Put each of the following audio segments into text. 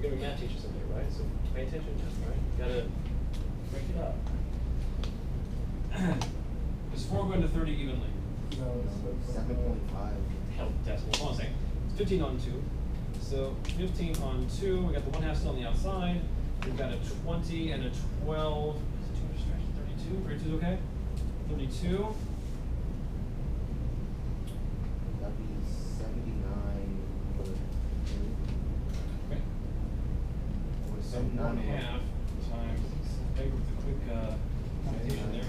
You're gonna be math teacher someday, right? So pay attention, right? You gotta break it up. Is 4 going to 30 evenly? No, 7.5. Hell, decimal. Hold on a second. It's 15 on 2. So 15 on 2. We got the 1/2 still on the outside. We've got a 20 and a 12. Is it too much distraction? 32? 32 is okay? 32. That'd be 79 for 2. Okay. So 1/2 times. Maybe with a quick computation there.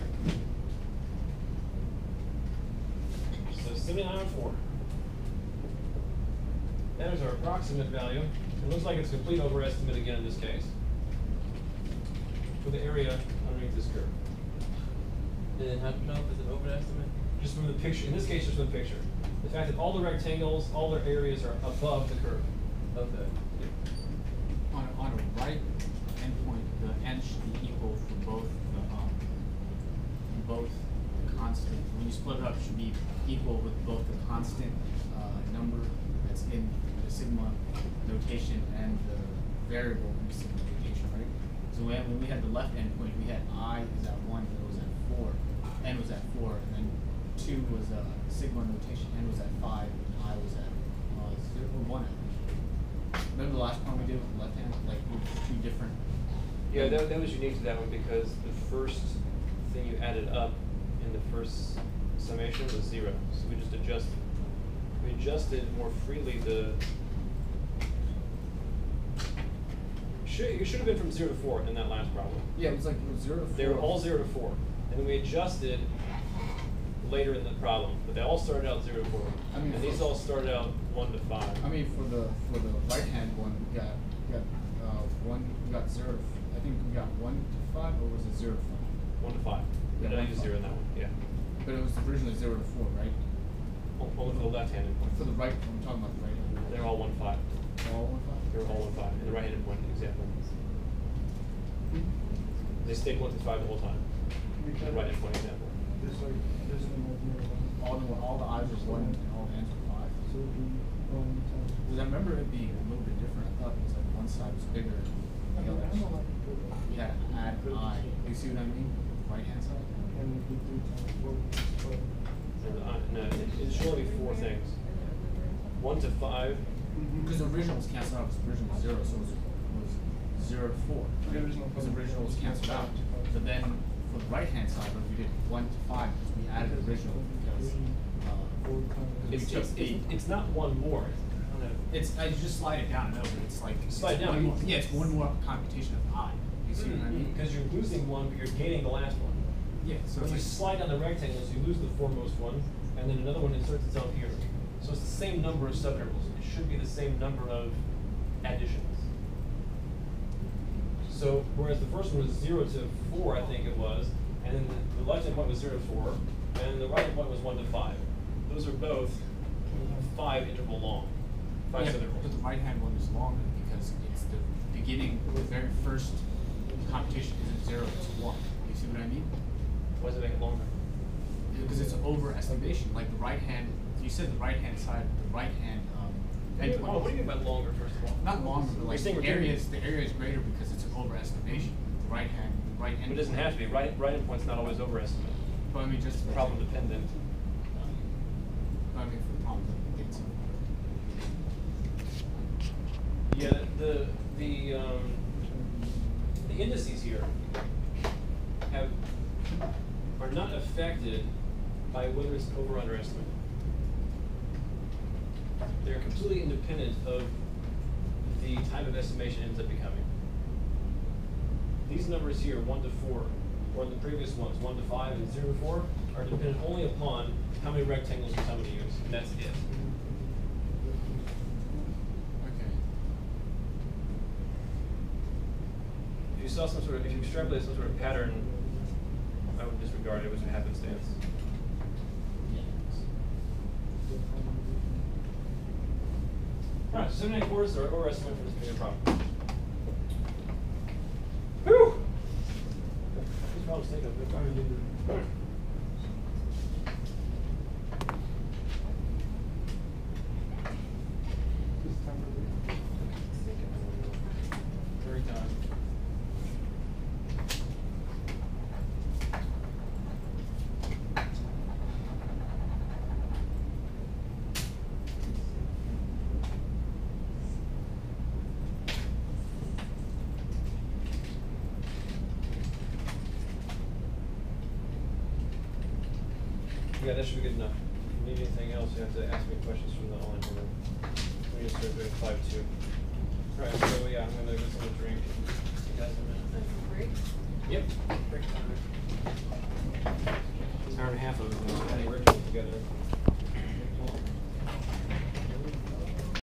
So 79 on 4. That is our approximate value. It looks like it's a complete overestimate again in this case for the area underneath this curve. And then how do you know if it's an overestimate? Just from the picture. In this case, just from the picture. The fact that all the rectangles, all their areas are above the curve. Okay. On a right endpoint, the n should be equal for both the constant. When you split it up, it should be equal with both the constant number that's in the sigma notation and the variable in the sigma notation, right? So when we had the left endpoint, we had I is at 1, it was at 4, n was at 4, and then 2 was sigma notation, n was at 5, and I was at 0 or 1. Remember the last one we did with the left hand, like with 2 different. Yeah, that was unique to that one because the first thing you added up in the first summation was 0. So we just adjusted. We adjusted more freely the. It should have been from 0 to 4 in that last problem. Yeah, it was like 0 to 4. They were all 0 to 4, and then we adjusted later in the problem, but they all started out 0 to 4, and these all started out 1 to 5. I mean, for the right hand one, we got 0. I think we got 1 to 5, or was it 0 to 5? 1 to 5. We Yeah, did not use 0 in that one. Yeah. But it was originally 0 to 4, right? Only for the left-handed point. For the right, I'm talking about the right hand. They're all 1 to 5. All 1 5. They're all 1 to 5 in the right-handed point example. They stayed 1 to 5 the whole time. In the right-handed point example. All the I's are 1 and all the N's are 5. So it would be 1 times. Because I remember it being a little bit different. I thought it was like one side was bigger than the other. We had to add I. You see what I mean? Right hand side. And it would be 3 times 4. No, it should only be 4 things. 1 to 5. Because the original was canceled out. Because the original was 0, so it was 0 to 4. Right? Because the original was canceled out. But then for the right hand side, we did 1 to 5 because we added the original because It's not one more. I just slide it down. No, but it's like Slide down. Yeah, it's one more computation of I. You see what I mean? Because you're losing one, but you're gaining the last one. Yeah. So when you it's slide down the rectangles, you lose the foremost one, and then another one inserts itself here. So it's the same number of subintervals. It should be the same number of additions. So whereas the first one was 0 to 4, I think it was, and then the left-hand point was 0 to 4, and the right-hand point was 1 to 5. Those are both 5 interval long. 5 subintervals. But the right hand one is longer because it's the beginning, the very first computation isn't 0, it's 1. You see what I mean? Why does it make it longer? Because it's an overestimation. Like the right hand, you said the right hand side, the right hand endpoint. What do you mean by longer, first of all? Not longer, but like You're the saying area is greater because it's an overestimation. The right hand But it doesn't have to be. Right endpoint's not always overestimate. But I mean, just Problem dependent. I mean, for the problem it's Yeah, the indices here are not affected by whether it's over or underestimate. They're completely independent of the type of estimation it ends up becoming. These numbers here, 1 to 4, or the previous ones, 1 to 5 and 0 to 4, are dependent only upon how many rectangles you're coming to use, and that's it. okay. If you saw if you extrapolate some sort of pattern, I would disregard it as a happenstance. Alright, so 7/4 are overestimate for this particular problem. Whew! These problems take a bit of time. Yeah, that should be good enough. If you need anything else, you have to ask me questions from the online room. We need to start doing 5-2. Alright, so yeah, I'm gonna get some drink. You guys in a minute. Break? Yep.